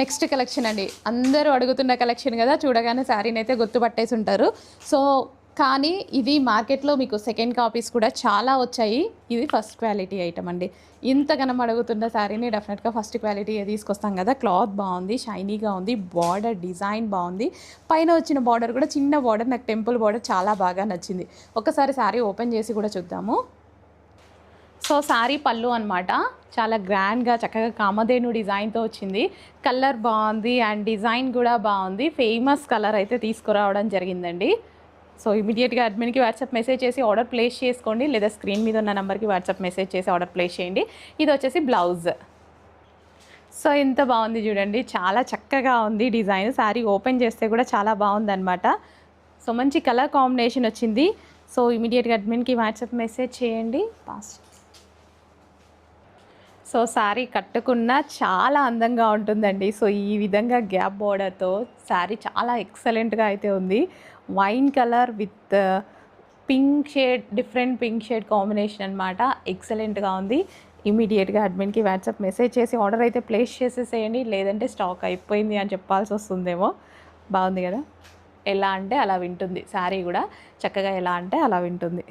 Next collection అండి. అందరూ అడుగుతున్న కలెక్షన్ కదా, చూడగానే శారీని అయితే గుర్తుపట్టేసి ఉంటారు. సో కానీ ఇది మార్కెట్లో మీకు సెకండ్ కాపీస్ కూడా చాలా వచ్చాయి. ఇది ఫస్ట్ క్వాలిటీ ఐటమ్ అండి. ఇంతగానం అడుగుతున్న శారీని డెఫినెట్గా ఫస్ట్ క్వాలిటీ తీసుకొస్తాం కదా. క్లాత్ బాగుంది, షైనీగా ఉంది, బార్డర్ డిజైన్ బాగుంది. పైన వచ్చిన బార్డర్ కూడా చిన్న బార్డర్, నాకు టెంపుల్ బార్డర్ చాలా బాగా నచ్చింది. ఒకసారి శారీ ఓపెన్ చేసి కూడా చూద్దాము. సో శారీ పళ్ళు అనమాట, చాలా గ్రాండ్గా చక్కగా కామధేను డిజైన్తో వచ్చింది. కలర్ బాగుంది అండ్ డిజైన్ కూడా బాగుంది. ఫేమస్ కలర్ అయితే తీసుకురావడం జరిగిందండి. సో ఇమీడియట్గా అడ్మిన్కి వాట్సాప్ మెసేజ్ చేసి ఆర్డర్ ప్లేస్ చేసుకోండి, లేదా స్క్రీన్ మీద ఉన్న నెంబర్కి వాట్సాప్ మెసేజ్ చేసి ఆర్డర్ ప్లేస్ చేయండి. ఇది వచ్చేసి బ్లౌజ్. సో ఎంత బాగుంది చూడండి, చాలా చక్కగా ఉంది డిజైన్. శారీ ఓపెన్ చేస్తే కూడా చాలా బాగుంది అనమాట. సో మంచి కలర్ కాంబినేషన్ వచ్చింది. సో ఇమీడియట్గా అడ్మిన్కి వాట్సాప్ మెసేజ్ చేయండి. సో శారీ కట్టుకున్న చాలా అందంగా ఉంటుందండి. సో ఈ విధంగా గ్యాప్ బోర్డర్తో శారీ చాలా ఎక్సలెంట్గా అయితే ఉంది. Wine colour with pink shade, different pink shade combination అనమాట. ఎక్సలెంట్గా ఉంది. ఇమీడియట్గా అడ్మిన్కి వాట్సాప్ మెసేజ్ చేసి ఆర్డర్ అయితే ప్లేస్ చేసేసేయండి, లేదంటే స్టాక్ అయిపోయింది అని చెప్పాల్సి వస్తుందేమో. బాగుంది కదా, ఎలా అంటే అలా వింటుంది శారీ కూడా, చక్కగా ఎలా అంటే అలా వింటుంది.